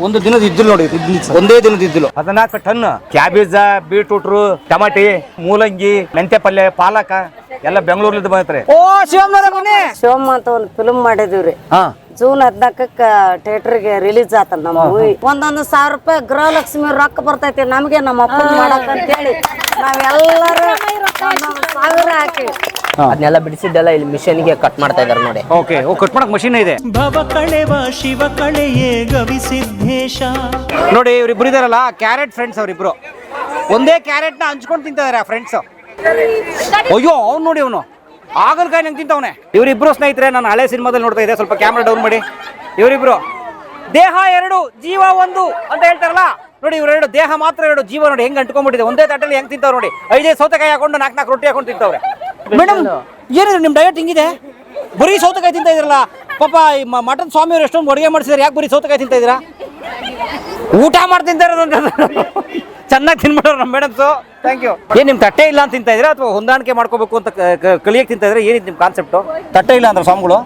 ಒಂದು ದಿನದ ಇದ್ದಿಲ್ಲ ನೋಡಿ, ಒಂದೇ ದಿನದ ಇದ್ದಿಲ್ಲ. 14 ಟನ್ ಕ್ಯಾಬೇಜ, ಬೀಟ್ರೂಟ್, ಟಮಾಟಿ, ಮೂಲಂಗಿ, ಮೆಂತ್ಯ ಪಲ್ಯ, ಪಾಲಕ ಎಲ್ಲ ಬೆಂಗಳೂರ್ಲಿಂದ ಬಂದೈತ್ರಿ. ಓ ಶಿವಮ್ಮ ಬನ್ನಿ. ಶಿವಮ್ಮ ಅಂತ ಒಂದು ಫಿಲ್ಮ್ ಮಾಡಿದೀವ್ರಿ. ಜೂನ್ 14ಕ್ಕೆ ಥಿಯೇಟರ್ಗೆ ರಿಲೀಸ್ ಆತಲ್ಲ ನಮ್ಮ ಮೂವಿ. 1,000 ರೂಪಾಯಿ ಗೃಹಲಕ್ಷ್ಮಿ ರೊಕ್ಕ ಬರ್ತೈತಿ ನಮ್ಗೆ ನಮ್ಮ ಅಪ್ಪನ ಮಾಡಕ್ ಅಂತೇಳಿ ನಾವೆಲ್ಲರೂ 1,000 ಹಾಕಿ ಅದನ್ನೆಲ್ಲ ಬಿಡಿಸಿದ್ದೆಲ್ಲ ಇಲ್ಲಿ ಮಿಷನ್ಗೆ ಕಟ್ ಮಾಡ್ತಾ ಇದಾರೆ ನೋಡಿ. ಓಕೆ, ಓ ಕಟ್ ಮಾಡಕ್ ಮಷೀನ್ ಇದೆ. ಭವ ಕಳೆವ ಶಿವ ಕಳೆಯೇ ಗವಿಸಿದ್ದೇಶ. ನೋಡಿ ಇವ್ರಿಬ್ರು ಇದಾರಲ್ಲ, ಕ್ಯಾರೆಟ್ ಫ್ರೆಂಡ್ಸ್ ಅವರಿಬ್ರು. ಒಂದೇ ಕ್ಯಾರೆಟ್ ನ ಹಂಚ್ಕೊಂಡು ತಿಂತಿದಾರೆ ಆ ಫ್ರೆಂಡ್ಸ್. ಅಯ್ಯೋ ಅವ್ನು ನೋಡಿ, ಅವನು ಆಗಲ್ಕಾಯಿ ನಂಗೆ ತಿಂತವನೆ. ಇವರಿಬ್ರು ಸ್ನೇಹಿತರೆ, ನಾನು ಹಳೆ ಸಿನಿಮಾದಲ್ಲಿ ನೋಡ್ತಾ ಇದ್ದೆ. ಸ್ವಲ್ಪ ಕ್ಯಾಮ್ರಾ ಡೌನ್ ಮಾಡಿ. ಇವರಿಬ್ರು ದೇಹ 2 ಜೀವ 1 ಅಂತ ಹೇಳ್ತಾರಲ್ಲ ನೋಡಿ. ಇವರೆರಡು ದೇಹ ಮಾತ್ರ 2, ಜೀವ ನೋಡಿ ಹೆಂಗ್ ಅಂಟ್ಕೊಂಡ್ಬಿಟ್ಟಿದೆ. ಒಂದೇ ತಟ್ಟಲ್ಲಿ ಹೆಂಗ್ ತಿಂತಾವ್ ನೋಡಿ. 5 ಸೌತೆಕಾಯಿ ಹಾಕೊಂಡು 4 ರೊಟ್ಟಿ ಹಾಕೊಂಡು ತಿಂತವ್ರೆ. ಮೇಡಮ್ ಏನಿದೆ ನಿಮ್ ಡಯಟ್ ಹಿಂಗಿದೆ? ಬರೀ ಸೌತೆಕಾಯಿ ತಿಂತಾ ಇದ್ರಲ್ಲ ಪಾಪ. ಈ ಮಟನ್ ಸ್ವಾಮಿಯವರು ಎಷ್ಟೊಂದು ಅಡುಗೆ ಮಾಡಿಸಿದ್ರೆ ಯಾಕೆ ಬರೀ ಸೌತೆಕಾಯಿ ತಿಂತಾ ಇದ್ದೀರಾ? ಊಟ ಮಾಡಿ ತಿಂತಾ ಇರೋದಂತ ಚೆನ್ನಾಗಿ ತಿನ್ಬಿಟ್ಟವ್ರು ನಮ್ಮ ಮೇಡಮ್ಸು. Thank you. ಏನ್ ನಿಮ್ ತಟ್ಟೆ ಇಲ್ಲ ಅಂತ ತಿಂತಾ ಇದ್ದೀರಾ ಅಥವಾ ಹೊಂದಾಣಿಕೆ ಮಾಡ್ಕೋಬೇಕು ಅಂತ ಕಲಿಯಕ್ಕೆ ತಿಂತಾ ಇದ್ರೆ? ಏನಿದೆ ನಿಮ್ ಕಾನ್ಸೆಪ್ಟು? ತಟ್ಟೆ ಇಲ್ಲ ಅಂದ್ರೆ ಸ್ವಾಮಿಗಳು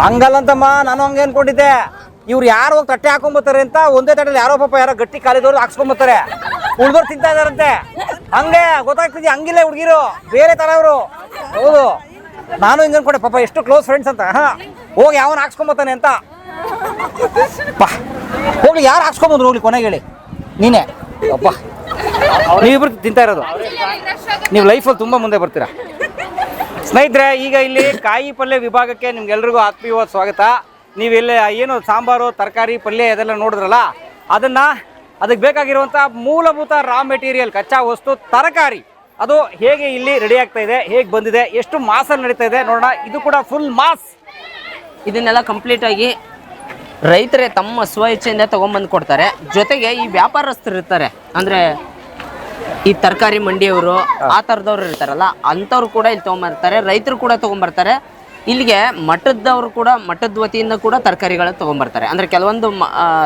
ಹಂಗಲ್ಲಂತಮ್ಮ, ನಾನು ಹಂಗೆ ಅನ್ಕೊಂಡಿದ್ದೆ. ಇವ್ರು ಯಾರು ಹೋಗಿ ತಟ್ಟೆ ಹಾಕೊಂಬತ್ತಾರೆ ಅಂತ ಒಂದೇ ತಟ್ಟೆಲಿ ಯಾರೋ ಪಾಪ ಯಾರೋ ಗಟ್ಟಿ ಕಾಲಿದವ್ರು ಹಾಕ್ಸ್ಕೊಂಬತ್ತಾರೆ, ಉಳ್ದವ್ರು ತಿಂತಾ ಇದಾರಂತೆ. ಹಂಗೆ ಗೊತ್ತಾಗ್ತಿದ್ಯ? ಹಂಗಿಲ್ಲ ಹುಡುಗಿರು, ಬೇರೆ ತರ ಅವರು. ಹೌದು, ನಾನು ಹಿಂಗೆ ಅನ್ಕೊಂಡೆ ಪಾಪ ಎಷ್ಟು ಕ್ಲೋಸ್ ಫ್ರೆಂಡ್ಸ್ ಅಂತ. ಹೋಗಿ ಯಾವನ್ ಹಾಕ್ಸ್ಕೊಂಬತ್ತಾನೆ ಅಂತ. ಹೋಗ್ಲಿ, ಯಾರು ಹಾಕ್ಸ್ಕೊಂಬಂದ್ರು ಹೋಗ್ಲಿ, ಕೊನೆಗೆ ಹೇಳಿ ನೀನೇ. ಅಪ್ಪ ನೀವಿಬ್ರು ತಿಂತಾ ಇರೋದು, ನೀವು ಲೈಫಲ್ಲಿ ತುಂಬ ಮುಂದೆ ಬರ್ತೀರಾ ಸ್ನೇಹಿತರೆ. ಈಗ ಇಲ್ಲಿ ಕಾಯಿ ಪಲ್ಯ ವಿಭಾಗಕ್ಕೆ ನಿಮ್ಗೆಲ್ರಿಗೂ ಆತ್ಮೀಯವಾದ ಸ್ವಾಗತ. ನೀವೆಲ್ಲ ಏನು ಸಾಂಬಾರು, ತರಕಾರಿ, ಪಲ್ಯ ಇದೆಲ್ಲ ನೋಡಿದ್ರಲ್ಲ, ಅದಕ್ಕೆ ಬೇಕಾಗಿರುವಂಥ ಮೂಲಭೂತ ರಾ ಮೆಟೀರಿಯಲ್, ಕಚ್ಚಾ ವಸ್ತು ತರಕಾರಿ, ಅದು ಹೇಗೆ ಇಲ್ಲಿ ರೆಡಿ ಆಗ್ತಾ ಇದೆ, ಹೇಗೆ ಬಂದಿದೆ, ಎಷ್ಟು ಮಾಸಲ್ಲಿ ನಡೀತಾ ಇದೆ ನೋಡೋಣ. ಇದು ಕೂಡ ಫುಲ್ ಮಾಸ್. ಇದನ್ನೆಲ್ಲ ಕಂಪ್ಲೀಟ್ ಆಗಿ ರೈತರೇ ತಮ್ಮ ಸ್ವ ಇಚ್ಛೆಯಿಂದ ತಗೊಂಡ್ಬಂದು ಕೊಡ್ತಾರೆ. ಜೊತೆಗೆ ಈ ವ್ಯಾಪಾರಸ್ಥರು ಇರ್ತಾರೆ, ಅಂದ್ರೆ ಈ ತರಕಾರಿ ಮಂಡಿಯವರು, ಆ ಥರದವ್ರು ಇರ್ತಾರಲ್ಲ, ಅಂಥವ್ರು ಕೂಡ ಇಲ್ಲಿ ತೊಗೊಂಬರ್ತಾರೆ. ರೈತರು ಕೂಡ ತೊಗೊಂಬರ್ತಾರೆ. ಇಲ್ಲಿಗೆ ಮಠದವರು ಕೂಡ, ಮಠದ ವತಿಯಿಂದ ಕೂಡ ತರಕಾರಿಗಳನ್ನ ತೊಗೊಂಬರ್ತಾರೆ. ಅಂದ್ರೆ ಕೆಲವೊಂದು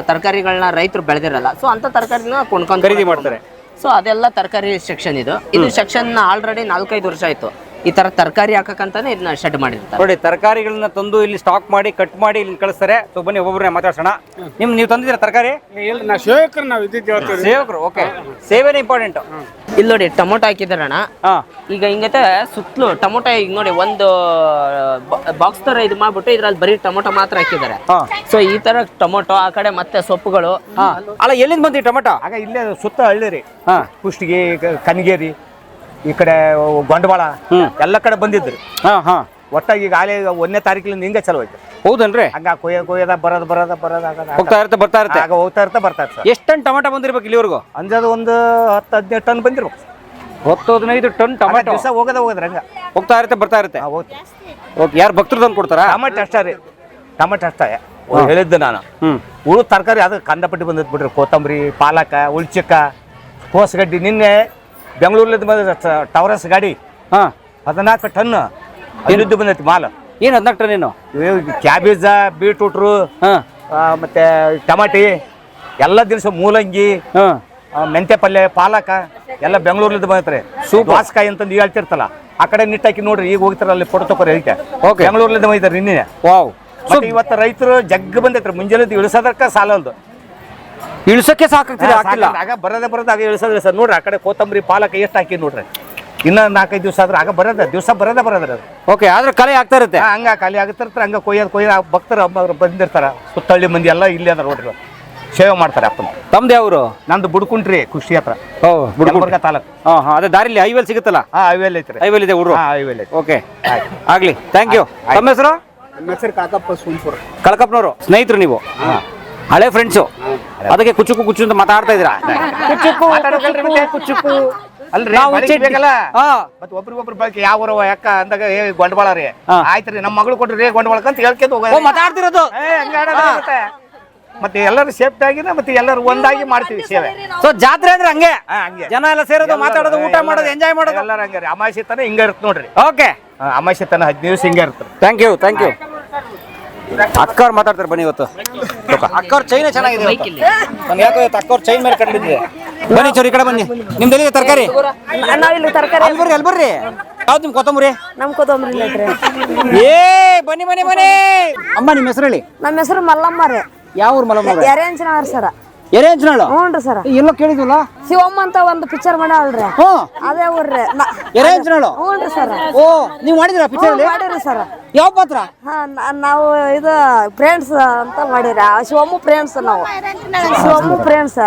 ತರಕಾರಿಗಳನ್ನ ರೈತರು ಬೆಳೆದಿರಲ್ಲ, ಸೊ ಅಂಥ ತರಕಾರಿನ ಕೊಂಡ್ಕೊಂಡು ಖರೀದಿ ಮಾಡ್ತಾರೆ. ಸೊ ಅದೆಲ್ಲ ತರಕಾರಿ ಸೆಕ್ಷನ್. ಇದು ಸೆಕ್ಷನ್ ಆಲ್ರೆಡಿ 4-5 ವರ್ಷ ಆಯ್ತು ಈ ತರ ತರಕಾರಿ ಹಾಕಕ್ಕಂತಾನೆ ಇದನ್ನ ಶೆಡ್ ಮಾಡಿರ್ತಾರೆ ನೋಡಿ. ತರಕಾರಿಗಳನ್ನ ತಂದು ಇಲ್ಲಿ ಸ್ಟಾಕ್ ಮಾಡಿ ಕಟ್ ಮಾಡಿ ಇಲ್ಲಿ ಕಳಿಸ್ತಾರೆ. ಸೊ ಬನ್ನಿ ಒಬ್ಬೊಬ್ಬರನ್ನ ಮಾತಾಡ್ಸೋಣ. ನೀವು ತಂದಿದ್ದೀರಾ ತರಕಾರಿ? ಸೇವಕರು. ಓಕೆ, ಸೇವೆನೇ ಇಂಪಾರ್ಟೆಂಟ್. ಇಲ್ಲಿ ನೋಡಿ ಟೊಮೊಟೊ ಹಾಕಿದಾರಣ. ಈಗ ಹಿಂಗತೆ ಸುತ್ತಲೂ ಟೊಮೊಟೊ ಈಗ ನೋಡಿ ಒಂದು ಬಾಕ್ಸ್ ತರ ಇದು ಮಾಡ್ಬಿಟ್ಟು ಇದ್ರಲ್ಲಿ ಬರೀ ಟೊಮೊಟೊ ಮಾತ್ರ ಹಾಕಿದ್ದಾರೆ. ಸೊ ಈ ತರ ಟೊಮೊಟೊ, ಆ ಕಡೆ ಮತ್ತೆ ಸೊಪ್ಪುಗಳು. ಅಲ್ಲ, ಎಲ್ಲಿಂದ ಬಂದ್ರಿ ಟೊಮೊಟೊ? ಆಗ ಇಲ್ಲೇ ಸುತ್ತ ಹಳ್ಳಿ ರೀ. ಕುಷ್ಟಗಿ, ಕನಗೇರಿ, ಈ ಕಡೆ ಗೊಂಡವಾಳ ಎಲ್ಲ ಕಡೆ ಬಂದಿದ್ರಿ. ಒಟ್ಟಾಗಿ ಈಗ ಆಲೆ 1ನೇ ತಾರೀಕಿನಿಂದ ಹಿಂಗೆ ಚಲೋ ಐತೆ. ಹೌದನ್ರಿ? ಹಂಗ ಕೊಯ್ಯದ ಬರೋದು ಹೋಗ್ತಾ ಇರುತ್ತೆ, ಬರ್ತಾ ಇರುತ್ತೆ. ಆಗ ಹೋಗ್ತಾ ಬರ್ತಾರೆ ಸರ್. ಎಷ್ಟು ಟನ್ ಟೊಮೆಟೊ ಬಂದಿರ್ಬೇಕು ಇಲ್ಲಿವರೆಗೂ? ಅಂಜದ ಒಂದು 10-15 ಟನ್ ಬಂದಿರ್ಬೇಕು. 10-15 ಟನ್ ಟೊಮೆಟೊ ದಿವಸ ಹೋಗೋದ್ರೆ ಹಂಗ ಹೋಗ್ತಾ ಇರುತ್ತೆ, ಬರ್ತಾ ಇರುತ್ತೆ. ಓಕೆ, ಯಾರು ಭಕ್ತರು ತಂದು ಕೊಡ್ತಾರಾ? ಟೊಮೆಟೊ ಅಷ್ಟೇ ರೀ, ಟೊಮೆಟೊ ಅಷ್ಟೇ ಹೇಳಿದ್ದು ನಾನು. ಉಳಿದ ತರಕಾರಿ ಅದು ಕಂದಪಟ್ಟಿ ಬಂದಿದ್ ಬಿಡ್ರಿ. ಕೊತ್ತಂಬರಿ, ಪಾಲಕ, ಉಳ್ಚಿಕ್ಕ, ಕೋಸಗಡ್ಡಿ. ನಿನ್ನೆ ಬೆಂಗಳೂರ್ಲಿಂದ ಬಂದ ಟವರಸ್ ಗಾಡಿ 14 ಟನ್ ಅಲ್ಲಿದ್ದು ಬಂದೈತಿ ಮಾಲ್. ಏನು 14 ಟನ್? ಏನು ಕ್ಯಾಬೇಜ, ಬೀಟ್ರೂಟ್, ಮತ್ತೆ ಟಮಾಟಿ ಎಲ್ಲ ದಿನಸ, ಮೂಲಂಗಿ, ಮೆಂತ್ಯ ಪಲ್ಯ, ಪಾಲಕ ಎಲ್ಲ ಬೆಂಗಳೂರ್ಲಿಂದ ಬಂದೈತ್ರಿ. ವಾಸ್ಕಾಯಿ ಅಂತ ನೀವು ಹೇಳ್ತಿರ್ತಲ್ಲ, ಆ ಕಡೆ ನಿಟ್ಟಾಕಿ ನೋಡ್ರಿ. ಈಗ ಹೋಗ್ತಾರ ಅಲ್ಲಿ ಫೋಟೋ ತಗೋರಿ. ಅದಕ್ಕೆ ಬೆಂಗಳೂರ್ಲಿಂದ ಬಂದಿದ್ದಾರೆ ನಿನ್ನೆ. ವಾವ್. ಮತ್ತೆ ಇವತ್ತು ರೈತರು ಜಗ್ಗ ಬಂದೈತ್ರಿ. ಮುಂಜಾನೆ ಇಳಿಸೋದಕ್ಕ ಸಾಲಲ್ದು, ಇಳಿಸಕ್ಕೆ ಸಾಕಾಗ್ತಿದೆ. ಆಗ ಬರೋದ ಆಗ ಇಳಿಸೋದ್ರಿ ಸರ್. ನೋಡ್ರಿ ಆ ಕಡೆ ಕೊತ್ತಂಬರಿ, ಪಾಲಕ ಎಷ್ಟು ಹಾಕಿ ನೋಡ್ರಿ. ಇನ್ನ 4-5 ದಿವಸ ಆದ್ರೆ ಆಗ ದಿವಸ ಬರೋದ್ರಿ ಅದು. ಓಕೆ, ಆದ್ರೆ ಕಲೆ ಆಗ್ತಾ ಇರುತ್ತೆ. ಹಂಗ ಖಾಲಿ ಆಗ್ತಿರ್ತಾರೆ. ಹಂಗ ಕೊಯ್ಯೋದು ಭಕ್ತರು ಬಂದಿರ್ತಾರ. ಸುತ್ತಳ್ಳಿ ಮಂದಿ ಎಲ್ಲ ಇಲ್ಲಿ ಅದ ನೋಡ್ರಿ, ಸೇವೆ ಮಾಡ್ತಾರೆ. ಅಪ್ಪನ ತಮ್ದು ಯಾವ್ರು? ನಂದು ಬುಡ್ಕುಂಟ್ರಿ, ಖುಷಿ ಹತ್ರ, ಗುಲ್ಬರ್ಗ ತಾಲೂಕು. ಅದೇ ದಾರಿಲಿ ಹೈವೇಲ್ ಸಿಗುತ್ತಲ್ಲ? ಹೈವೇಲ್ ಐತ್ರಿ. ಹೈವೇಲ್ ಇದೆ ಹುಡುಗ. ಹೈವೇಲ್ ಐತಿ. ಓಕೆ, ಆಗ್ಲಿ. Thank you. ತಮ್ಮ ಹೆಸರು? ಕಾಕಪ್ಪ ಸೋಂಪುರ. ಕಳಕಪ್ಪನವರು ಸ್ನೇಹಿತರು ನೀವು? ಹಳೆ ಫ್ರೆಂಡ್ಸು, ಅದಕ್ಕೆ ಕುಚ್ಚು ಅಂತ ಮಾತಾಡ್ತಾ ಇದ್ದೀರಾ? ಕುಚ್ಚುಕು ಅಲ್ರಿ, ಮತ್ತೆ ಒಬ್ರಿಗೊಬ್ರು ಬಳಕೆ ಯಾವ ಯಾಕ ಅಂದಾಗ ಗೊಂಡವಾಳ ರೀ. ಆಯ್ತ್ರಿ, ನಮ್ಮ ಮಗಳು ಕೊಟ್ರಿ ಗೊಂಡವಾಳಕ ಅಂತ ಹೇಳ್ಕೊಂಡು ಹೋಗ ಮಾತಾಡ್ತಿರೋದು. ಮತ್ತೆ ಎಲ್ಲರೂ ಸೇಫ್ಟಿ ಆಗಿನ ಮತ್ತೆ ಎಲ್ಲರೂ ಒಂದಾಗಿ ಮಾಡ್ತೀವಿ ಸೇವೆ. ಸೊ ಜಾತ್ರೆ ಅಂದ್ರೆ ಹಂಗೆ ಜನ ಎಲ್ಲ ಸೇರೋದು, ಮಾತಾಡೋದು, ಊಟ ಮಾಡೋದು, ಎಂಜಾಯ್ ಮಾಡೋದು ಎಲ್ಲರೂ ಹಂಗೆ ರೀ. ಅಮಾವಾಸ್ಯೆ ತನ ಹಿಂಗ ಇರುತ್ತೆ ನೋಡ್ರಿ. ಓಕೆ, ಅಮಾವಾಸ್ಯೆ ತನ 15 ದಿವಸ ಹಿಂಗೆ ಇರುತ್ತೆ. Thank you. ಅಕ್ಕವ್ರು ಮಾತಾಡ್ತಾರೆ, ಬನ್ನಿ ಇವತ್ತು. ಅಕ್ಕವ್ರ ಚೈನ್ ಚೆನ್ನಾಗಿದೆ ಬೈಕ್ ಇಲ್ಲಿ ನನ್ಗೆ ಯಾಕೋ ಅಕ್ಕವ್ರ ಚೈನ್ ಮೇಲೆ ಕಂಡಿದ್ದೆ. ಬನ್ನಿ ಚೋರಿ ಈ ಕಡೆ ಬನ್ನಿ. ನಿಮ್ದು ಎಲ್ಲಿದೆ ತರಕಾರಿ? ನಾವಿಲ್ಲಿ ತರಕಾರಿ ಅಲ್ಲಿ ಬರ್ರಿ. ಯಾವ್ದು ನಿಮ್ ಕೊತ್ತಂಬರಿ? ನಮ್ ಕೊತ್ತಂಬರಿ ಐತ್ರಿ. ಏ ಬನ್ನಿ ಬನ್ನಿ ಬನ್ನಿ. ಅಮ್ಮ ನಿಮ್ಮ ಹೆಸರು ಹೇಳಿ. ನಮ್ಮ ಹೆಸರು ಮಲ್ಲಮ್ಮ ರೀ. ಯಾವ ಊರು ಮಲ್ಲಮ್ಮ? ಎರೆಂಚನವ್ರ ಸರ. ಎರೆಂಚನಾಳು? ಹ್ಞೂ ಸರ್. ಎಲ್ಲೋ ಕೇಳಿದ್ವಲ್ಲ. ಶಿವಮ್ಮ ಅಂತ ಒಂದು ಪಿಕ್ಚರ್ ಮಾಡ್ಯಾಳ್ರಿ. ಅದೇ ಊರ್ರಿ. ಎರೆಂಚನಾಳು? ಹ್ಞೂ ಸರ್. ಓ ನೀವು ಮಾಡಿದ್ರ ಪಿಕ್ಚರ್ ಅಲ್ಲಿ? ಮಾಡಿರಿ ಸರ್. ಯಾವ ಪಾತ್ರ? ನಾವು ಇದು ಫ್ರೆಂಡ್ಸ್ ಅಂತ ಮಾಡಿರಿ. ಶಿವಮ್ಮ ಫ್ರೆಂಡ್ಸ್ ನಾವು. ಶಿವಮ್ಮ ಫ್ರೆಂಡ್ಸ್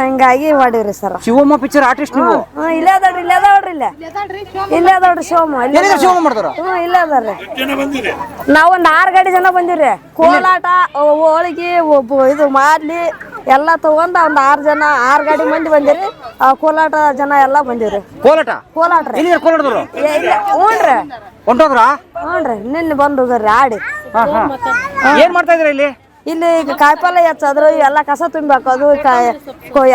ಹಿಂಗಾಗಿ ಮಾಡಿವ್ರಿ ಸರ್. ಶಿವಮ್ಮ ಪಿಕ್ಚರ್ ಆರ್ಟಿಸ್ಟ್ ನೀವು? ಇಲ್ಲೇ ಅದಾಳ್ರಿ. ಇಲ್ಲೇ ಅದಾಳ್ರಿ ಶಿವಮ್ಮ. ಶಿವಮ್ಮ ಮಾಡ್ತಾರ? ಇಲ್ಲೇ ಅದಾರ್ರಿ. ನಾವ್ ಒಂದ್ 6 ಗಾಡಿ ಜನ ಬಂದಿವ್ರಿ. ಕೋಲಾಟ, ಹೋಳಿಗೆ, ಇದು ಮಾಡ್ಲಿ ಎಲ್ಲಾ ತಗೊಂಡ್ ಒಂದ್ 6 ಗಾಡಿ ಮಂದಿ ಬಂದಿರಿ. ಕೋಲಾಟ ಜನ ಎಲ್ಲಾ ಬಂದಿವ್ರಿ. ಕೋಲಾಟ ಕೋಲಾಟ್ರಿ. ಕೋಲಾಟದವರು? ಹ್ಞೂನ್ರಿ. ಹೊಂಟೋದ್ರ? ಹ್ಞೂನ್ರಿ. ನಿನ್ನೆ ಬಂದ್ರಿ ಆಡಿ. ಏನ್ ಮಾಡ್ತಾ ಇದ್ರ ಇಲ್ಲಿ? ಇಲ್ಲಿ ಕಾಯಿಪಲ್ಲೆ ಹೆಚ್ಚಾದ್ರು ಎಲ್ಲ ಕಸ ತುಂಬಿಹಾಕೋದು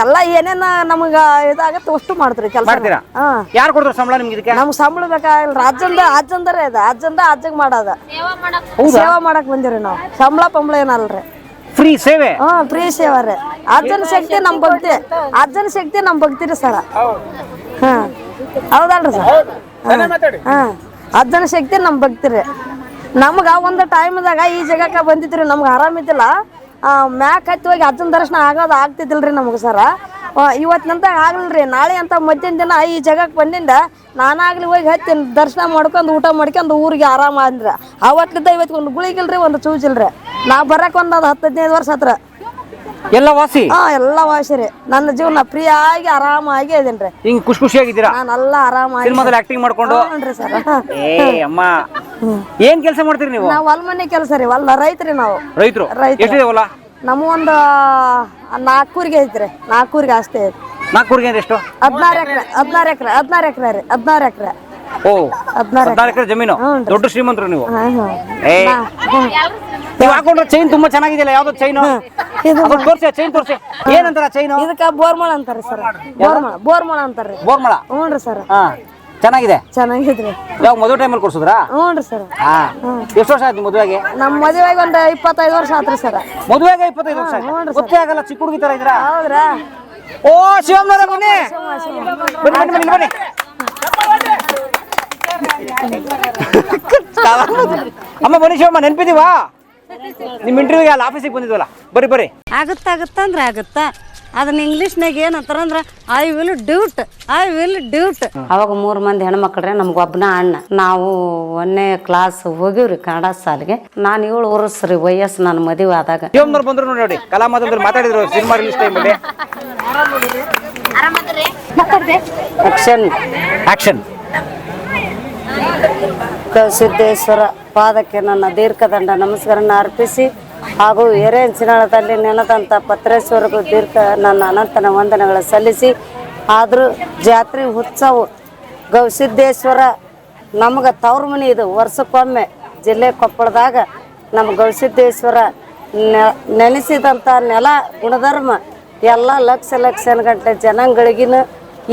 ಎಲ್ಲ ಏನೇನ ನಮಗ ಇದಾಗತ್ತೆ ಅಷ್ಟು ಮಾಡ್ತೀರಿ ಕೆಲಸ. ಮಾಡ್ತೀರಾ? ಯಾರು ಕೊಡ್ತಾರ ಸಂಬಳ ನಿಮ್ಗೆ ಇದಕ್ಕೆ? ನಮ್ಗೆ ಸಂಬಳ ಬೇಕಾಗಿಲ್ಲ. ಅಜ್ಜಂದರೇ ಇದೆ. ಅಜ್ಜಗ್ ಮಾಡೋದ. ಸೇವಾ ಮಾಡಕ್ ಬಂದಿರಿ ನಾವು. ಸಂಬಳ ಏನಲ್ರಿ. ಫ್ರೀ ಸೇವೆ? ಫ್ರೀ ಸೇವಾ ರೀ. ಅಜ್ಜನ ಶಕ್ತಿ ನಮ್ ಭಕ್ತಿ. ಅಜ್ಜನ ಶಕ್ತಿ ನಮ್ ಭಕ್ತಿರಿ ಸರ. ಹೌದಲ್ರಿ ಸರ್? ಅಜ್ಜನ ಶಕ್ತಿ ನಮ್ ಭಕ್ತಿರಿ. ನಮ್ಗ ಒಂದು ಟೈಮ್ದಾಗ ಈ ಜಾಗಕ್ಕೆ ಬಂದಿದ್ರಿ. ನಮ್ಗೆ ಆರಾಮಿದ್ದಿಲ್ಲ. ಮ್ಯಾಕ್ ಹತ್ತಿ ಹೋಗಿ ಅಜ್ಜನ ದರ್ಶನ ಆಗ್ತಿದ್ದಿಲ್ರಿ ನಮ್ಗೆ ಸರ. ಇವತ್ತಿನಂತ ಆಗ್ಲಿಲ್ರಿ. ನಾಳೆ ಅಂತ ಮಧ್ಯಾಹ್ನ ದಿನ ಈ ಜಾಗಕ್ಕೆ ಬಂದಿಂದ ನಾನಾಗ್ಲಿ ಹೋಗಿ ಹತ್ತಿ ದರ್ಶನ ಮಾಡ್ಕೊಂಡು ಊಟ ಮಾಡ್ಕೊಂಡು ಊರಿಗೆ ಆರಾಮ ಅಂದ್ರ. ಅವತ್ತಿದ್ದ ಇವತ್ತು ಒಂದು ಗುಳಿಗಿಲ್ರಿ, ಒಂದು ಚೂಜಿಲ್ರಿ. ನಾ ಬರಕ್ ಒಂದು 10-15 ವರ್ಷ ಹತ್ರ ಎಲ್ಲ ವಾಸಿ? ಎಲ್ಲ ವಾಸಿರಿ. ನನ್ನ ಜೀವನ ಫ್ರೀ ಆಗಿ ಆರಾಮಾಗಿ ಇದೀನ್ರಿ. ಹಿಂಗ್ ಖುಷಿಯಾಗಿದ್ದೀರಾ? ನಾನೆಲ್ಲ ಆರಾಮಾಗಿ ಸಿನಿಮಾದಲ್ಲಿ ಆಕ್ಟಿಂಗ್ ಮಾಡ್ಕೊಂಡು? ಸರ್. ಅಮ್ಮ ಏನ್ ಕೆಲಸ ಮಾಡ್ತೀರಿ ನೀವು? ನಾವ್ ಹೊಲ ಮನೆ ಕೆಲಸ ರೀ. ರೈತರಿ ನಾವು. ರೈತರು? ಎಷ್ಟಿದೆ ಹೊಲ? ನಮ್ಮ ಒಂದು 4 ಊರಿಗೆ ಐತ್ರಿ. 4 ಊರಿಗೆ ಆಸ್ತಿ ಐತಿ. 4 ಊರಿಗೆ ಎಷ್ಟು? 16 ಎಕರೆ ರೀ. 16 ಎಕರೆ. ಓ 16 ಎಕರೆ ಜಮೀನು. ದೊಡ್ಡ ಶ್ರೀಮಂತರು ನೀವು. ನೀವು ಹಾಕೊಂಡ್ರೆ ಚೈನ್ ತುಂಬಾ ಚೆನ್ನಾಗಿದೆಯಲ್ಲ. ಯಾವ್ದು ಚೈನು? ತೋರ್ಸಿ ಚೈನ್ ತೋರ್ಸಿ. ಏನಂತಾರ ಚೈನು? ಇದಕ್ಕ ಬೋರ್ಮಳ ಅಂತಾರಿ ಸರ್. ಬೋರ್ಮಳ ಅಂತಾರ್ರಿ. ಬೋರ್ಮಳ? ಹ್ಞೂನ್ರಿ ಸರ್. ಚೆನ್ನಾಗಿದೆ? ಚೆನ್ನಾಗಿದ್ರಿ. ಯಾವ ಮದುವೆ ಟೈಮಲ್ಲಿ ಕೊಡ್ಸುದ್ರಾ? ಹ್ಞೂನ್ರಿ ಸರ್. ಎಷ್ಟು ವರ್ಷ ಆಯ್ತು ಮದುವೆಗೆ? ನಮ್ಮ ಮದುವೆಗೆ ಒಂದು 25 ವರ್ಷ ಆತ್ರಿ ಸರ್. ಮದುವೆಗೆ 25 ವರ್ಷ? ಗೊತ್ತೇ ಆಗಲ್ಲ, ಚಿಕ್ಕ ಹುಡುಗಿ ತರ ಇದ್ರ. ಹೌದ್ರಾ? ಓ ಶಿವಮ್ಮನವರೇ ಬನ್ನಿ ಬನ್ನಿ ಬನ್ನಿ ಬನ್ನಿ. ಅಮ್ಮ ಬನ್ನಿ ಶಿವಮ್ಮ, ನೆನ್ಪಿದೀವಾ? ನಿಮ್ ಇಂಟರ್ವ್ಯೂಗೆ ಅಲ್ಲಿ ಆಫೀಸಿಗೆ ಬಂದಿದ್ವಲ್ಲ. ಬರ್ರಿ. ಆಗುತ್ತಂದ್ರೆ ಆಗುತ್ತಾ. ಅದನ್ನ ಇಂಗ್ಲೀಷ್ನಾಗ ಏನಂತಾರಂದ್ರ ಐ ವಿಲ್ ಡ್ಯೂಟ್. ಅವಾಗ 3 ಮಂದಿ ಹೆಣ್ಮಕ್ಳ್ರೆ, ನಮ್ಗೊಬ್ಬನ ಅಣ್ಣ. ನಾವು 1ನೇ ಕ್ಲಾಸ್ ಹೋಗಿವ್ರಿ ಕನ್ನಡ ಶಾಲೆಗೆ. ನಾನು 7 ವರ್ಷ ರೀ ವಯಸ್ಸು ನನ್ನ ಮದುವೆ ಆದಾಗ. ಶಿವಮ್ಮನವ್ರು ಬಂದ್ರು ನೋಡಿ. ಕಲಾಮಾಧವದಲ್ಲಿ ಮಾತಾಡಿದ್ರು ಸಿನಿಮಾ ರಿಲೀಸ್ ಟೈಮಲ್ಲಿ. ಆಕ್ಷನ್. ಸಿದ್ದೇಶ್ವರ ಪಾದಕ್ಕೆ ನನ್ನ ದೀರ್ಘದಂಡ ನಮಸ್ಕಾರನ ಅರ್ಪಿಸಿ ಹಾಗೂ ಎರೆಂಚಿನಾಳದಲ್ಲಿ ನೆನೆದಂಥ ಪತ್ರೇಶ್ವರಗೂ ನನ್ನ ಅನಂತನ ವಂದನೆಗಳು ಸಲ್ಲಿಸಿ, ಆದರೂ ಜಾತ್ರೆ ಉತ್ಸವ ಗವಿಸಿದ್ದೇಶ್ವರ ನಮ್ಗೆ ತವ್ರ ಮನೆ ಇದು. ವರ್ಷಕ್ಕೊಮ್ಮೆ ಜಿಲ್ಲೆ ಕೊಪ್ಪಳದಾಗ ನಮ್ಮ ಗವಿಸಿದ್ದೇಶ್ವರ ನೆನೆಸಿದಂಥ ನೆಲ ಗುಣಧರ್ಮ ಎಲ್ಲ ಲಕ್ಷ ಗಂಟೆ ಜನಗಳಿಗಿನ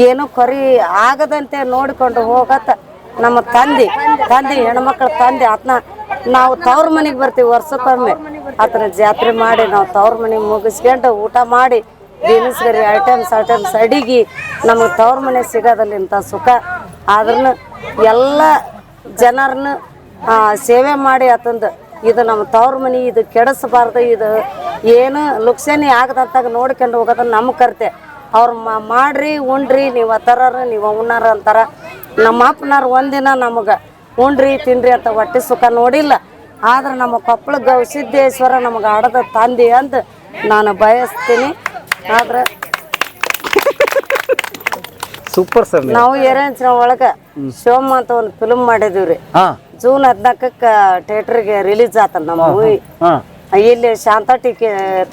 ಏನು ಕೊರಿ ಆಗದಂತೆ ನೋಡಿಕೊಂಡು ಹೋಗತ್ತ ನಮ್ಮ ತಂದೆ ಹೆಣ್ಮಕ್ಳ ತಂದೆ ಆತನ ನಾವು ತವ್ರ ಮನೆಗೆ ಬರ್ತೀವಿ ವರ್ಷಕ್ಕೊಮ್ಮೆ. ಆತನ ಜಾತ್ರೆ ಮಾಡಿ ನಾವು ತವ್ರ ಮನೆಗೆ ಮುಗಿಸ್ಕೊಂಡು ಊಟ ಮಾಡಿ ದಿನಸ್ಗರಿ ಐಟಮ್ಸ್ ಅಡಿಗೆ ನಮಗೆ ತವ್ರ ಮನೆ ಸಿಗೋದಲ್ಲಿ ಇಂಥ ಸುಖ. ಆದ್ರೂ ಎಲ್ಲ ಜನರನ್ನ ಸೇವೆ ಮಾಡಿ ಆತಂದು ಇದು ನಮ್ಮ ತವ್ರ ಮನೆ, ಇದು ಕೆಡಿಸಬಾರ್ದು, ಇದು ಏನು ಲುಕ್ಸಾನಿ ಆಗದಂತಾಗ ನೋಡ್ಕೊಂಡು ಹೋಗೋದು ನಮ್ಮ ಕರ್ತೆ. ಅವ್ರು ಮಾಡ್ರಿ ಉಣ್ರಿ, ನೀವು ಅತ್ತಾರ ನೀವು ಉಣ್ಣಾರ ಅಂತಾರ. ನಮ್ಮ ಅಪ್ಪನಾರು ಒಂದಿನ ನಮಗೆ ಉಣ್ರಿ ತಿನ್ರಿ ಅಂತ ಹೊಟ್ಟೆ ಸುಖ ನೋಡಿಲ್ಲ. ಆದ್ರೆ ನಮ್ಮ ಕೊಪ್ಪಳ ಗವಿಸಿದ್ದೇಶ್ವರ ನಮಗೆ ಆಡದ ತಂದೆ ಅಂತ ನಾನು ಬಯಸ್ತೀನಿ. ಆದ್ರೆ ಸೂಪರ್ ಸರ್. ನಾವು ಎರೆಂಚಿನ ಒಳಗೆ ಶಿವಮ್ಮ ಅಂತ ಒಂದು ಫಿಲ್ಮ್ ಮಾಡಿದೀವ್ರಿ. ಜೂನ್ 14ಕ್ಕೆ ಥಿಯೇಟರ್ಗೆ ರಿಲೀಸ್ ಆತಲ್ಲ ನಮ್ಮ ಮೂವಿ. ಇಲ್ಲಿ ಶಾಂತ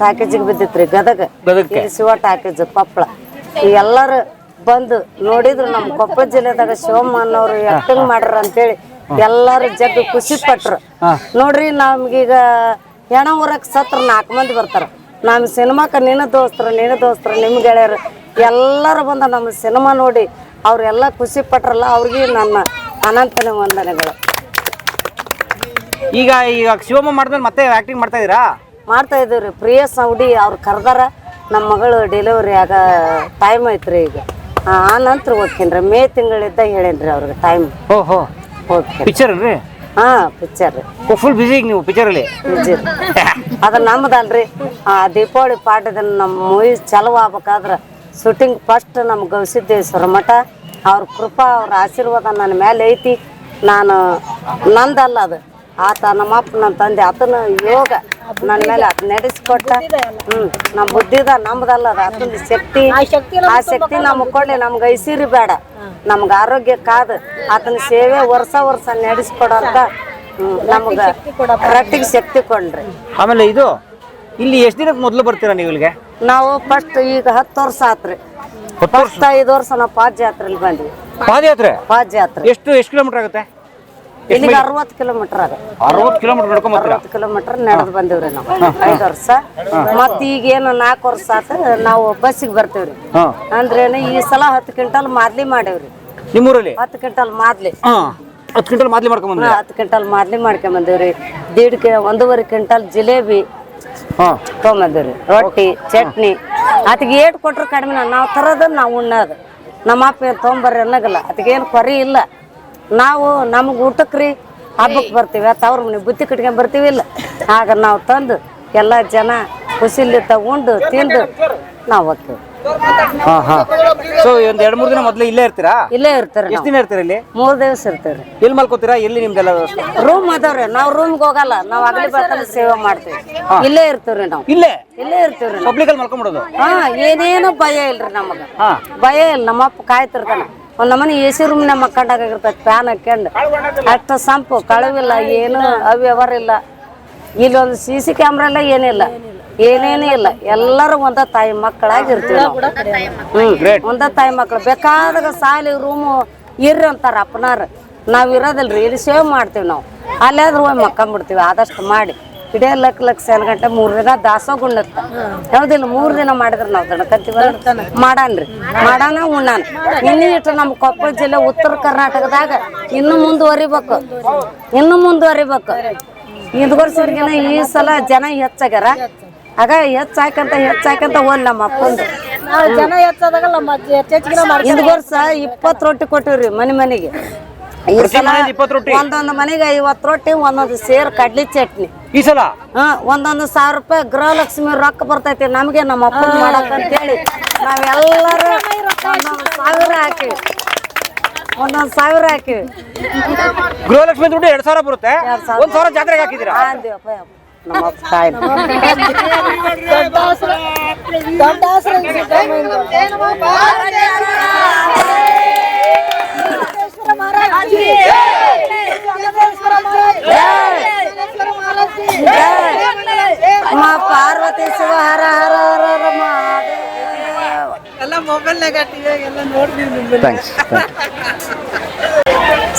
ಟಾಕೀಜಿಗೆ ಬಿದ್ದಿತ್ರಿ ಗದಗ. ಇಲ್ಲಿ ಶಿವ ಟಾಕೀಜ್ ಕೊಪ್ಪಳ. ಎಲ್ಲರೂ ಬಂದು ನೋಡಿದ್ರು ನಮ್ಮ ಕೊಪ್ಪಳ ಜಿಲ್ಲೆದಾಗ ಶಿವಮ್ಮ ಅನ್ನೋರು ಆಕ್ಟಿಂಗ್ ಮಾಡ್ರ ಅಂತೇಳಿ ಎಲ್ಲಾರು ಜಗ್ ಖುಷಿ ಪಟ್ರು. ನೋಡ್ರಿ ನಮ್ಗೀಗ ಹೆಣ ಊರಕ್ ಸತ್ರ 4 ಮಂದಿ ಬರ್ತಾರ. ನಮ್ಮ ಸಿನಿಮಾಕ್ಕ ನೀನು ದೋಸ್ತರು ನಿಮ್ಮ ಗೆಳೆಯರು ಎಲ್ಲರೂ ಬಂದ ನಮ್ಮ ಸಿನಿಮಾ ನೋಡಿ ಅವ್ರೆಲ್ಲ ಖುಷಿ ಪಟ್ರಲ್ಲ. ಅವ್ರಿಗೆ ನನ್ನ ಅನಂತನ ವಂದನೆಗಳು. ಈಗ ಶಿವಮ್ಮ ಮಾಡಿದ್ಮೇಲೆ ಮತ್ತೆ ಆಕ್ಟಿಂಗ್ ಮಾಡ್ತಾ ಇದೀರಾ? ಮಾಡ್ತಾ ಇದೀವ್ರಿ. ಪ್ರಿಯ ಸೌಡಿ ಅವ್ರು ಕರ್ದಾರ. ನಮ್ಮ ಮಗಳು ಡೆಲಿವರಿ ಆಗ ಟೈಮ್ ಐತ್ರಿ ಈಗ. ಆ ನಂತರ ಹೋಗ್ತೀನಿ. ಮೇ ತಿಂಗಳಿದ್ದ ಹೇಳೇನ್ರಿ ಅವ್ರಿಗೆ ಟೈಮ್. ಓಹೋ, ಹೋಗ್ತೀನಿ. ಪಿಕ್ಚರ್ ರೀ? ಹಾ, ಪಿಕ್ಚರ್ ರೀ. ಫುಲ್ ಬಿಸಿ ಈಗ ನೀವು ಪಿಕ್ಚರಲ್ಲಿ? ಅದು ನಮ್ದಲ್ರಿ. ದೀಪಾವಳಿ ಪಾಠದ ನಮ್ಮ ಮೂವಿ ಚಾಲು ಆಗ್ಬೇಕಾದ್ರೆ ಶೂಟಿಂಗ್ ಫಸ್ಟ್ ನಮ್ಮ ಗವಿಸಿದ್ದೇಶ್ವರ ಮಠ ಅವ್ರ ಕೃಪಾ ಅವ್ರ ಆಶೀರ್ವಾದ ನನ್ನ ಮೇಲೆ ಐತಿ. ನಾನು ನಂದಲ್ಲ ಅದು, ಆತ ನಮ್ಮಪ್ಪ ನನ್ನ ತಂದೆ ಆತನ ಯೋಗ ನನ್ನ ಮೇಲೆ ಅದು ನಡೆಸಿಕೊಟ್ಟ. ನಮ್ಮ ಬುದ್ಧಿದ ನಮ್ದಲ್ಲ ಅದು, ಆತನ ಶಕ್ತಿ. ಆ ಶಕ್ತಿ ನಮಗೆ ಕೊಡ್ಲಿ. ನಮ್ಗೆ ಐಸಿರಿ ಬೇಡ, ನಮ್ಗೆ ಆರೋಗ್ಯ ಕಾದು ಆತನ ಸೇವೆ ವರ್ಷ ನಡೆಸಿಕೊಡಂತ ನಮ್ಗೆ ಕರೆಕ್ಟಿಗೆ ಶಕ್ತಿ ಕೊಡ್ರಿ. ಆಮೇಲೆ ಇದು ಇಲ್ಲಿ ಎಷ್ಟು ದಿನಕ್ಕೆ ಮೊದಲು ಬರ್ತೀರಾ ನೀವು ಇಲ್ಲಿಗೆ? ನಾವು ಫಸ್ಟ್ ಈಗ 10 ವರ್ಷ ಆತ್ರಿ. ಫಸ್ಟ್ 5 ವರ್ಷ ನಾವು ಪಾದಯಾತ್ರೆಲಿ ಬಂದ್ವಿ. ಪಾದಯಾತ್ರೆ? ಪಾದಯಾತ್ರೆ ಎಷ್ಟು ಕಿಲೋಮೀಟರ್ ಆಗುತ್ತೆ ಇಲ್ಲಿಗೆ? 60 ಕಿಲೋಮೀಟರ್ ಆಗ. 60 ಕಿಲೋಮೀಟರ್ ನಡ್ಕೊಂಡ್ ಬರ್ತೀರಾ? 60 ಕಿಲೋಮೀಟರ್ ನಡೆದು ಬಂದಿವ್ರಿ ನಾವು 5 ವರ್ಷ. ಮತ್ತ ಈಗೇನು 4 ವರ್ಷ ಆತ ನಾವು ಬಸ್ಸಿಗೆ ಬರ್ತೇವ್ರಿ. ಅಂದ್ರೇನು ಈ ಸಲ 10 ಕ್ವಿಂಟಲ್ ಮಾದ್ಲಿ ಮಾಡೇವ್ರಿ. ನಿಮ್ಮೂರಲ್ಲಿ 10 ಕ್ವಿಂಟಲ್ ಮಾದ್ಲಿ? 10 ಕ್ವಿಂಟಲ್ ಮಾದ್ಲಿ ಮಾಡ್ಕೊಂಡ್ ಬಂದ್ರಿ? 10 ಕ್ವಿಂಟಲ್ ಮಾದ್ಲಿ ಮಾಡ್ಕೊಂಬಂದಿವ್ರಿ. 1.5 ಕ್ವಿಂಟಲ್ ಜಿಲೇಬಿ ತೊಗೊಂಬಂದಿವ್ರಿ. ರೊಟ್ಟಿ ಚಟ್ನಿ ಅದಕ್ಕೆ ಏಟ್ ಕೊಟ್ರು ಕಡಿಮೆ. ನಾವು ತರೋದು ನಾವು ಉಣ್ಣೋದು. ನಮ್ಮ ಅಪ್ಪ ಏನು ತೊಗೊಂಬರ್ರಿ ಅನ್ನಗಲ್ಲ, ಅದಕ್ಕೇನು ಕೊರಿ ಇಲ್ಲ. ನಾವು ನಮಗೆ ಊಟಕ್ರಿ ಹಬ್ಬಕ್ಕೆ ಬರ್ತೀವಿ, ತವ್ರ ಮನೆ ಬುತ್ತಿ ಕಟ್ಕೊಂಡ್ ಬರ್ತೀವಿ ಇಲ್ಲ. ಆಗ ನಾವು ತಂದು ಎಲ್ಲ ಜನ ಖುಷಿಲಿ ತಗೊಂಡು ತಿಂದು ನಾವು ಹೋಗ್ತೀವಿ. ಸೊ ಒಂದ್ 2-3 ದಿನ ಮೊದಲು ಇಲ್ಲೇ ಇರ್ತೀರಾ? ಇಲ್ಲೇ ಇರ್ತಾರೆ. ಎಷ್ಟು ದಿನ ಇರ್ತೀರಾ ಇಲ್ಲಿ? 3 ದಿವಸ ಇರ್ತೀವಿ. ಎಲ್ಲಿ ಮಲ್ಕೋತೀರಾ? ಎಲ್ಲಿ ನಿಮ್ದೆಲ್ಲ ವ್ಯವಸ್ಥೆ? ರೂಮ್ ಅದಾವ್ರಿ. ನಾವು ರೂಮ್ಗೆ ಹೋಗಲ್ಲ, ನಾವು ಅಗಲಿ ಬರ್ತಲ್ಲಿ ಸೇವೆ ಮಾಡ್ತೀವಿ. ಇಲ್ಲೇ ಇರ್ತೀವ್ರಿ ನಾವು. ಇಲ್ಲೇ ಇರ್ತೀವ್ರಿ. ಪಬ್ಲಿಕ್ ಅಲ್ಲಿ ಮಲ್ಕೊಂಡ್ಬಿಡೋದು? ಏನೇನು ಭಯ ಇಲ್ರಿ ನಮಗ. ಭಯ ಇಲ್ಲ. ನಮ್ಮಪ್ಪ ಕಾಯ್ತಿರ್ತಾನ. ಒಂದ್ ನಮ್ಮನೆ ಎಸಿ ರೂಮ್ನ ಮಕ್ಕಂಡಾಗಿರ್ತೈತಿ, ಫ್ಯಾನ್ ಹಾಕ್ಯಂಡು. ಅಷ್ಟ ಸಂಪು ಕಳವಿಲ್ಲ, ಏನು ಅವ್ಯವಹಾರ ಇಲ್ಲ. ಇಲ್ಲೊಂದು CC ಕ್ಯಾಮ್ರಾ ಇಲ್ಲ, ಏನಿಲ್ಲ, ಏನೇನು ಇಲ್ಲ. ಎಲ್ಲರೂ ಒಂದ ತಾಯಿ ಮಕ್ಕಳಾಗಿರ್ತೀವಿ. ಒಂದ ತಾಯಿ ಮಕ್ಕಳು. ಬೇಕಾದಾಗ ಸಾಲಿ ರೂಮು ಇರ್ರಿ ಅಂತಾರ ಅಪ್ಪನಾರ. ನಾವ್ ಇರೋದಿಲ್ರಿ, ಇಲ್ಲಿ ಸೇವ್ ಮಾಡ್ತೀವಿ ನಾವು. ಅಲ್ಲಾದ್ರೂ ಹೋಗಿ ಮಕ್ಕೊಂಬಿಡ್ತೀವಿ ಆದಷ್ಟು ಮಾಡಿ. ಇಡೇ ಲಕ್ಷ 3 ದಿನ ದಾಸೋಗ ಉಣ್ಣತ್ತ. ಯಾವ್ದಿಲ್ಲ 3 ದಿನ ಮಾಡಿದ್ರೆ ನಾವು ದಣಕಂತೀವಲ್ಲ, ಮಾಡಾನ್ರಿ. ಮಾಡಾನ ಉಣ್ಣಾನ. ಇನ್ನೂ ಇಟ್ಟು ನಮ್ಮ ಕೊಪ್ಪಳ ಜಿಲ್ಲೆ ಉತ್ತರ ಕರ್ನಾಟಕದಾಗ ಇನ್ನೂ ಮುಂದುವರಿಬೇಕು. ಹಿಂದ್ ವರ್ಷಗಿನ ಈ ಸಲ ಜನ ಹೆಚ್ಚಾಗ್ಯಾರ. ಆಗ ಹೆಚ್ಚಾಕಂತ ಹೋಲ್ ನಮ್ಮ ಅಪ್ಪಂದು ಜನ ಹೆಚ್ಚಾದಾಗಲ್ಲ ಹಿಂದ್ ವರ್ಷ 20 ರೊಟ್ಟಿ ಕೊಟ್ಟಿವ್ರಿ ಮನೆಗೆ. ಈ ಸಲ 20 ರೊಟ್ಟಿ? ಒಂದೊಂದು ಮನೆಗೆ 50 ರೊಟ್ಟಿ, ಒಂದೊಂದು ಸೇರ್ ಕಡ್ಲಿ ಚಟ್ನಿ. ಈ ಸಲ 1,000 ರೂಪಾಯಿ ಗೃಹಲಕ್ಷ್ಮಿ ರೊಕ್ಕ ಬರ್ತೈತಿ ನಮ್ಗೆ ನಮ್ಮ ಅಪ್ಪನ ಮಾಡಕ್ ಅಂತೇಳಿ ನಾವೆಲ್ಲರೂ 1,000 ಹಾಕಿವಿ. 1,000 ಹಾಕಿವಿ. ಗೃಹಲಕ್ಷ್ಮಿ ದುಡ್ಡು 2,000 ಬರುತ್ತೆ. 1,000 ಜಾತ್ರೆಗೆ ಹಾಕಿದ್ದೀರಾ? ನಮ್ಮ ಅಪ್ಪ ತಾಯಿ ಪಾರ್ವತಿ ಶಿವ ಹರ ಹರ ಹರ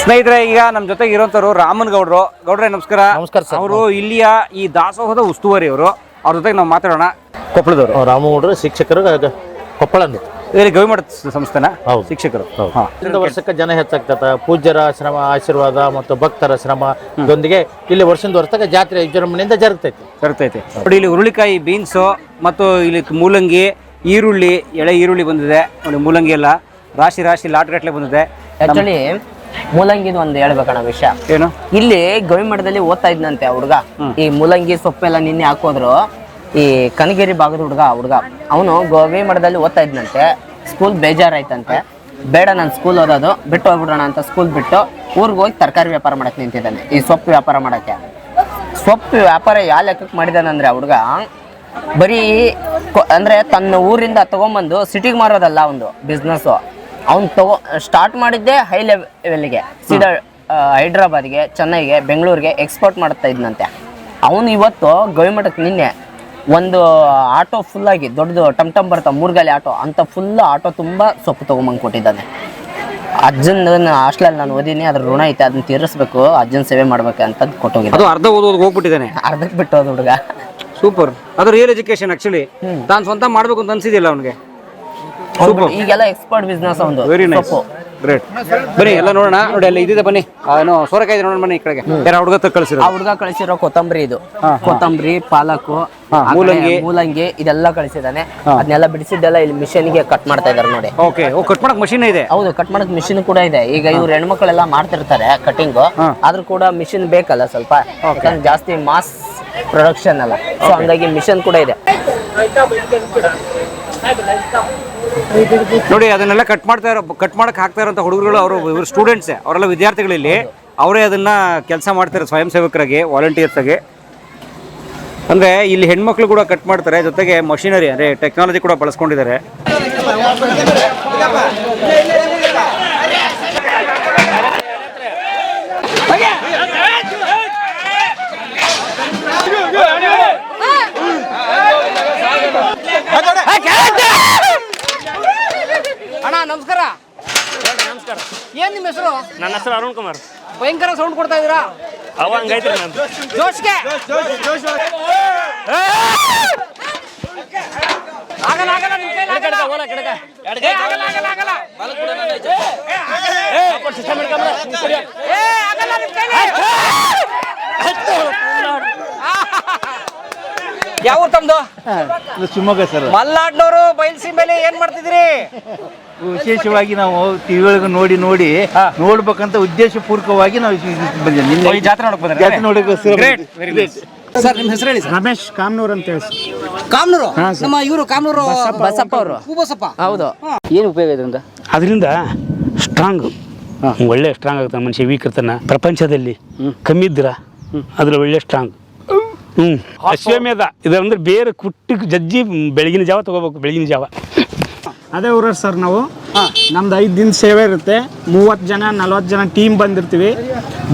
ಸ್ನೇಹಿತರೆ, ಈಗ ನಮ್ಮ ಜೊತೆಗೆ ಇರೋಂಥವ್ರು ರಾಮನ್ ಗೌಡ್ರೆ ನಮಸ್ಕಾರ. ನಮಸ್ಕಾರ ಸರ್. ಅವರು ಇಲ್ಲಿಯ ಈ ದಾಸೋಹದ ಉಸ್ತುವಾರಿ ಅವರು. ಅವ್ರ ಜೊತೆಗೆ ನಾವು ಮಾತಾಡೋಣ. ಕೊಪ್ಪಳದವರು ರಾಮಗೌಡ್ರು ಶಿಕ್ಷಕರು ಕೊಪ್ಪಳಂದು ಇಲ್ಲಿ ಗವಿಮಠ ಸಂಸ್ಥೆನ ಶಿಕ್ಷಕರು. ವರ್ಷಕ್ಕೆ ಜನ ಹೆಚ್ಚಾಗ್ತದ. ಪೂಜ್ಯರ ಶ್ರಮ ಆಶೀರ್ವಾದ ಮತ್ತು ಭಕ್ತರ ಶ್ರಮದೊಂದಿಗೆ ಇಲ್ಲಿ ವರ್ಷದ ವರ್ಷಕ್ಕೆ ಜಾತ್ರೆ ವಿಜೃಂಭಣೆಯಿಂದ ಜರುಗ್ತೈತಿ. ನೋಡಿ, ಇಲ್ಲಿ ಹುರುಳಿಕಾಯಿ, ಬೀನ್ಸು ಮತ್ತು ಇಲ್ಲಿ ಮೂಲಂಗಿ, ಈರುಳ್ಳಿ, ಎಳೆ ಈರುಳ್ಳಿ ಬಂದಿದೆ ನೋಡಿ. ಮೂಲಂಗಿ ಎಲ್ಲ ರಾಶಿ ಲಾಟ್ಗಟ್ಲೆ ಬಂದಿದೆ. ಆಕ್ಚುಲಿ ಮೂಲಂಗಿದು ಒಂದು ಹೇಳ್ಬೇಕಣ್ಣ ವಿಷಯ ಏನು, ಇಲ್ಲಿ ಗವಿಮಠದಲ್ಲಿ ಓದ್ತಾ ಇದ್ನಂತೆ ಹುಡುಗ. ಈ ಮೂಲಂಗಿ ಸೊಪ್ಪೆಲ್ಲ ನಿನ್ನೆ ಹಾಕೋದ್ರು. ಈ ಕನಗಿರಿ ಭಾಗದ ಹುಡುಗ ಅವನು ಗವಿಮಠದಲ್ಲಿ ಓದ್ತಾ ಇದ್ನಂತೆ. ಸ್ಕೂಲ್ ಬೇಜಾರಾಯ್ತಂತೆ. ಬೇಡ ನಾನು ಸ್ಕೂಲ್ ಓದೋದು ಬಿಟ್ಟು ಹೋಗ್ಬಿಡೋಣ ಅಂತ ಸ್ಕೂಲ್ ಬಿಟ್ಟು ಊರಿಗೆ ಹೋಗಿ ತರಕಾರಿ ವ್ಯಾಪಾರ ಮಾಡಕ್ಕೆ ನಿಂತಿದ್ದಾನೆ. ಈ ಸೊಪ್ಪು ವ್ಯಾಪಾರ ಮಾಡಕ್ಕೆ. ಸೊಪ್ಪು ವ್ಯಾಪಾರ ಯಾವ ಲೆಕ್ಕಕ್ಕೆ ಮಾಡಿದಾನಂದ್ರೆ ಹುಡುಗ ಬರೀ ಅಂದ್ರೆ ತನ್ನ ಊರಿಂದ ತಗೊಂಬಂದು ಸಿಟಿಗೆ ಮಾರೋದಲ್ಲ ಒಂದು ಬಿಸ್ನೆಸ್. ಅವ್ನು ಸ್ಟಾರ್ಟ್ ಮಾಡಿದ್ದೆ ಹೈ ಲೆವೆಲ್ಗೆ, ಸೀದಾ ಹೈದ್ರಾಬಾದ್ಗೆ, ಚೆನ್ನೈಗೆ, ಬೆಂಗಳೂರಿಗೆ ಎಕ್ಸ್ಪೋರ್ಟ್ ಮಾಡ್ತಾ ಇದ್ನಂತೆ. ಅವನು ಇವತ್ತು ಗವಿಮಠಕ್ಕೆ ನಿನ್ನೆ ಒಂದು ಆಟೋ ಫುಲ್ಲಾಗಿ ದೊಡ್ಡದು ಟಮ್ ಬರ್ತಾವ 3 ಗಾಲಿ ಆಟೋ ಅಂತ ಫುಲ್ ಆಟೋ ತುಂಬ ಸೊಪ್ಪು ತೊಗೊಂಬಂದು ಕೊಟ್ಟಿದ್ದಾನೆ. ಅಜ್ಜನ ಹಾಸ್ಟೆಲಲ್ಲಿ ನಾನು ಓದಿನಿ, ಅದ್ರ ಋಣ ಐತೆ, ಅದನ್ನ ತೀರಿಸ್ಬೇಕು, ಅಜ್ಜನ ಸೇವೆ ಮಾಡ್ಬೇಕು ಅಂತ ಕೊಟ್ಟೋಗಿದ್ದೆ. ಅದು ಅರ್ಧ ಓದೋದು ಹೋಗ್ಬಿಟ್ಟಿದ್ದಾನೆ. ಅರ್ಧಕ್ಕೆ ಬಿಟ್ಟು ಹೋದ ಹುಡುಗ. ಸೂಪರ್. ಅದು ರಿಯಲ್ ಎಜುಕೇಶನ್. ಆಕ್ಚುಲಿ ತಾನು ಸ್ವಂತ ಮಾಡ್ಬೇಕು ಅಂತ ಅನ್ಸಿದಿಲ್ಲ ಅವನಿಗೆ. ಈಗೆಲ್ಲ ಎಕ್ಸ್ಪೋರ್ಟ್ ಬಿಸ್ನೆಸ್ ಒಂದು. Very nice. ಗ್ರೇಟ್. ಬನ್ನಿ ಎಲ್ಲ ನೋಡೋಣ. ನೋಡಿ ಅಲ್ಲಿ ಇದಿದೆ ಬನ್ನಿ, ಏನೋ ಸೋರೆಕಾಯಿ ಇದೆ ನೋಡೋಣ ಬನ್ನಿ ಈ ಕಡೆಗೆ. ಯಾರು ಹುಡುಗ ಕಳಿಸಿರೋ ಆ ಹುಡುಗ ಕಳಿಸಿರೋ ಕೊತ್ತಂಬರಿ ಇದು, ಕೊತ್ತಂಬರಿ, ಪಾಲಕು, ಮೂಲಂಗಿ ಇದೆಲ್ಲ ಕಳಿಸಿದಾನೆ. ಅದನ್ನೆಲ್ಲ ಬಿಡಿಸಿದ್ದೆಲ್ಲ ಇಲ್ಲಿ ಮಿಷನ್ಗೆ ಕಟ್ ಮಾಡ್ತಾ ಇದಾರೆ ನೋಡಿ. ಓಕೆ, ಕಟ್ ಮಾಡಕ್ ಮಷೀನ್ ಇದೆ. ಹೌದು, ಕಟ್ ಮಾಡಕ್ ಮಿಷಿನ್ ಕೂಡ ಇದೆ. ಈಗ ಇವ್ರು ಹೆಣ್ಮಕ್ಳೆಲ್ಲ ಮಾಡ್ತಿರ್ತಾರೆ ಕಟಿಂಗ್, ಆದ್ರೂ ಕೂಡ ಮಿಷಿನ್ ಬೇಕಲ್ಲ ಸ್ವಲ್ಪ, ಯಾಕಂದ್ರೆ ಜಾಸ್ತಿ ಮಾಸ್ ಪ್ರೊಡಕ್ಷನ್ ಅಲ್ಲ, ಸೊ ಹಂಗಾಗಿ ಮಿಷನ್ ಕೂಡ ಇದೆ. ನೋಡಿ ಅದನ್ನೆಲ್ಲ ಕಟ್ ಮಾಡಕ್ ಹಾಕ್ತಾ ಇರೋಂಥ ಹುಡುಗರುಗಳು ಅವರು ಸ್ಟೂಡೆಂಟ್ಸೇ, ಅವರೆಲ್ಲ ವಿದ್ಯಾರ್ಥಿಗಳಲ್ಲಿ ಅವರೇ ಅದನ್ನ ಕೆಲಸ ಮಾಡ್ತಾರೆ ಸ್ವಯಂ ಸೇವಕರಾಗಿ, ವಾಲಂಟಿಯರ್ಸ್ ಆಗಿ. ಅಂದ್ರೆ ಇಲ್ಲಿ ಹೆಣ್ಮಕ್ಳು ಕೂಡ ಕಟ್ ಮಾಡ್ತಾರೆ, ಜೊತೆಗೆ ಮಷಿನರಿ ಅಂದ್ರೆ ಟೆಕ್ನಾಲಜಿ ಕೂಡ ಬಳಸ್ಕೊಂಡಿದ್ದಾರೆ. ಅಣ್ಣ ನಮಸ್ಕಾರ. ನಮಸ್ಕಾರ. ಏನ್ ನಿಮ್ಮ ಹೆಸರು? ನನ್ನ ಹೆಸರು ಅರುಣ್ ಕುಮಾರ್. ಭಯಂಕರ ಸೌಂಡ್ ಕೊಡ್ತಾ ಇದೀರಾ. ಅವ ಹಂಗೈತ್ರಿ ನಂದು. ಜೋಶ್ಗೆ ಆಗಲ್ಲ ಆಗಲ್ಲ ನಿಮ್ ಕೈಲಿ ಆಗಲ್ಲ. ಏ, ಆಗಲ್ಲ ಆಗಲ್ಲ ಆಗಲ್ಲ. ಏ, ಆಗಲ್ಲ ನಿಮ್ ಕೈಲಿ. ಯಾವ ಊರು ತಮ್ದು? ಶಿವಮೊಗ್ಗ ಸರ್. ಮಲ್ನಾಡ್ನವರು ಬಯಲ್ಸಿ ಮೇಲೆ ಏನ್ ಮಾಡ್ತಿದ್ರಿ? ವಿಶೇಷವಾಗಿ ನಾವು ಟಿವಿ ಒಳಗೆ ನೋಡಿ ನೋಡ್ಬೇಕಂತ ಉದ್ದೇಶಪೂರ್ವಕವಾಗಿ ನಾವು ಈ ಜಾತ್ರೆ ನೋಡಕ್ ಬಂದ್ರೆ ಜಾತ್ರೆ ನೋಡಕ್ಕೆ ಗ್ರೇಟ್, ವೆರಿ ಗುಡ್. ಸರ್ ನಿಮ್ಮ ಹೆಸರು ಹೇಳಿ ಸರ್. ರಮೇಶ್ ಕಾಮ್ನೂರ್ ಅಂತ ಹೇಳಿ. ಕಾಮ್ನೂರು ನಮ್ಮ ಇವರು ಕಾಮ್ನೂರು ಬಸಪ್ಪ ಅವರು. ಬಸಪ್ಪ. ಹೌದು. ಏನು ಉಪಯೋಗ ಇದರಿಂದ? ಅದರಿಂದ ಸ್ಟ್ರಾಂಗ್, ಒಳ್ಳೆ ಸ್ಟ್ರಾಂಗ್ ಆಗ್ತಾನೆ ಮನುಷ್ಯ. ವೀಕ್ ಇರ್ತಾನೆ ಪ್ರಪಂಚದಲ್ಲಿ, ಕಮ್ಮಿ ಇದ್ರ ಅದ್ರ ಒಳ್ಳೆ ಸ್ಟ್ರಾಂಗ್. ಅಶ್ವಮೇಧ ಇದಂದ್ರೆ ಬೇರೆ ಕುಟ್ಟಿ ಜಜ್ಜಿ ಬೆಳಗಿನ ಜಾವ ತಗೋಬೇಕು, ಬೆಳಗಿನ ಜಾವ. ಅದೇ ಊರ ಸರ್ ನಾವು. ನಮ್ದು 5 ದಿನ ಸೇವೆ ಇರುತ್ತೆ. 30 ಜನ 40 ಜನ ಟೀಮ್ ಬಂದಿರ್ತೀವಿ,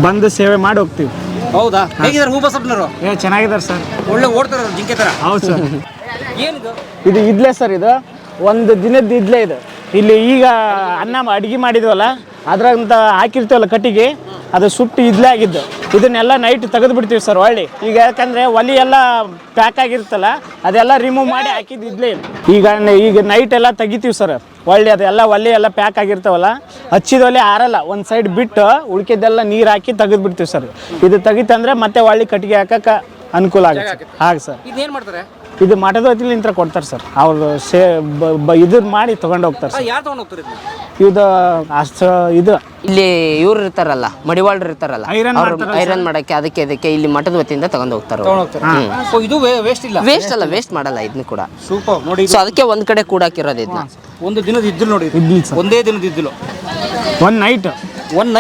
ಬಂದು ಸೇವೆ ಮಾಡಿ ಹೋಗ್ತೀವಿ. ಹೌದಾ? ಹೇಗಿದ್ದಾರೆ ಹೂಬಸಪ್ಪನವರು? ಚೆನ್ನಾಗಿದ್ದಾರೆ ಸರ್, ಒಳ್ಳೆ ಓಡ್ತಾರೆ ಜಿಂಕೆ ತರ. ಹೌದು ಸರ್. ಏನಿದು? ಇದು ಇಡ್ಲೆ ಸರ್, ಇದು ಒಂದು ದಿನದ ಇಡ್ಲೆ. ಇದು ಇಲ್ಲಿ ಈಗ ಅಡುಗೆ ಮಾಡಿದ್ವಲ್ಲ ಅದ್ರಂತ ಹಾಕಿರ್ತೀವಲ್ಲ ಕಟ್ಟಿಗೆ, ಅದು ಸುಟ್ಟು ಇಡ್ಲೆ ಆಗಿದ್ದು. ಇದನ್ನೆಲ್ಲ ನೈಟ್ ತೆಗೆದು ಬಿಡ್ತೀವಿ ಸರ್ ಒಳ್ಳೆ. ಈಗ ಯಾಕಂದರೆ ಒಲೆ ಎಲ್ಲ ಪ್ಯಾಕ್ ಆಗಿರ್ತಲ್ಲ, ಅದೆಲ್ಲ ರಿಮೂವ್ ಮಾಡಿ ಹಾಕಿದ್ದು ಇಡ್ಲೆ. ಈಗ ನೈಟ್ ಎಲ್ಲ ತೆಗಿತೀವಿ ಸರ್ ಒಳ್ಳೆ. ಅದೆಲ್ಲ ಒಲೆ ಎಲ್ಲ ಪ್ಯಾಕ್ ಆಗಿರ್ತಾವಲ್ಲ, ಹಚ್ಚಿದ ಒಲೆ ಆರಲ್ಲ, ಒಂದು ಸೈಡ್ ಬಿಟ್ಟು ಉಳ್ಕಿದ್ದೆಲ್ಲ ನೀರು ಹಾಕಿ ತೆಗೆದು ಬಿಡ್ತೀವಿ ಸರ್. ಇದು ತೆಗಿತಂದ್ರೆ ಮತ್ತೆ ಒಳ್ಳೆ ಕಟ್ಟಿಗೆ ಹಾಕಕ್ಕೆ ಅನುಕೂಲ ಆಗುತ್ತೆ. ಹಾಗೆ ಸರ್. ಇದೇನ್ ಮಾಡ್ತಾರೆ? ಇದು ಮಠದ ಹೊತ್ತಿಲಿ ನಿಂತರ ಕೊಡ್ತಾರೆ ಸರ್. ಅವ್ರು ಇದು ಮಾಡಿ ತೊಗೊಂಡು ಹೋಗ್ತಾರೆ ಸರ್. ಯಾರು ತಗೊಂಡು ಹೋಗ್ತಾರೆ ಇದು ಅಷ್ಟು ಇದು ಇಲ್ಲಿ ಇವ್ರು ಇರ್ತಾರಲ್ಲ, ಮಡಿವಾಳ್ರು ಇರ್ತಾರಲ್ಲ, Iron ಐರನ್ ಮಾಡಕ್ಕೆ ಅದಕ್ಕೆ ಇಲ್ಲಿ ಮಠದ ವತಿಯಿಂದ ತಗೊಂಡು ಹೋಗ್ತಾರೆ. ಇದು ವೇಸ್ಟ್ ಇಲ್ಲ? ವೇಸ್ಟ್ ಅಲ್ಲ, ವೇಸ್ಟ್ ಮಾಡಲ್ಲ ಇದನ್ನ ಕೂಡ. ಸೂಪರ್ ನೋಡಿ. ಸೊ ಅದಕ್ಕೆ ಒಂದ್ ಕಡೆ ಕೂಡಾಕಿರೋದು ಇದನ್ನ. ಒಂದು ದಿನದ ಇದ್ದಿಲು ನೋಡಿ, ಒಂದೇ ದಿನದ ಇದ್ದಿಲು. ಒನ್ ನೈಟ್ ಒಂದ್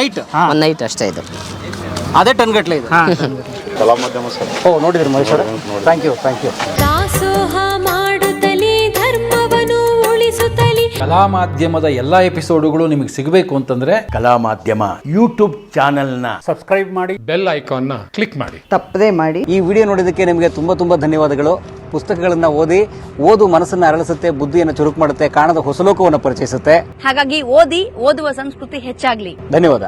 ನೈಟ್ ಅಷ್ಟೇ ಇದು. ಅದೇ ಟನ್ ಗಟ್ಲೆ ಇದು. ಓ ನೋಡಿದ್ರಿ ಮಹೇಶ್ ಅವರೇ, ಥ್ಯಾಂಕ್ ಯು. ದಾಸೋಹ ಮಾಡುತ್ತಲೇ ಧರ್ಮವನ್ನು ಉಳಿಸುತ್ತಲೇ. ಕಲಾ ಮಾಧ್ಯಮದ ಎಲ್ಲಾ ಎಪಿಸೋಡುಗಳು ನಿಮಗೆ ಸಿಗಬೇಕು ಅಂತಂದ್ರೆ ಕಲಾ ಮಾಧ್ಯಮ ಯೂಟ್ಯೂಬ್ ಚಾನೆಲ್ನ ಸಬ್ಸ್ಕ್ರೈಬ್ ಮಾಡಿ, ಬೆಲ್ ಐಕಾನ್ ನ ಕ್ಲಿಕ್ ಮಾಡಿ. ತಪ್ಪದೇ ಮಾಡಿ. ಈ ವಿಡಿಯೋ ನೋಡಿದ್ದಕ್ಕೆ ನಿಮಗೆ ತುಂಬಾ ಧನ್ಯವಾದಗಳು. ಪುಸ್ತಕಗಳನ್ನ ಓದು ಮನಸ್ಸನ್ನು ಅರಳಿಸುತ್ತೆ, ಬುದ್ಧಿಯನ್ನು ಚುರುಕು ಮಾಡುತ್ತೆ, ಕಾಣದ ಹೊಸಲೋಕವನ್ನು ಪರಿಚಯಿಸುತ್ತೆ. ಹಾಗಾಗಿ ಓದುವ ಸಂಸ್ಕೃತಿ ಹೆಚ್ಚಾಗ್ಲಿ. ಧನ್ಯವಾದ.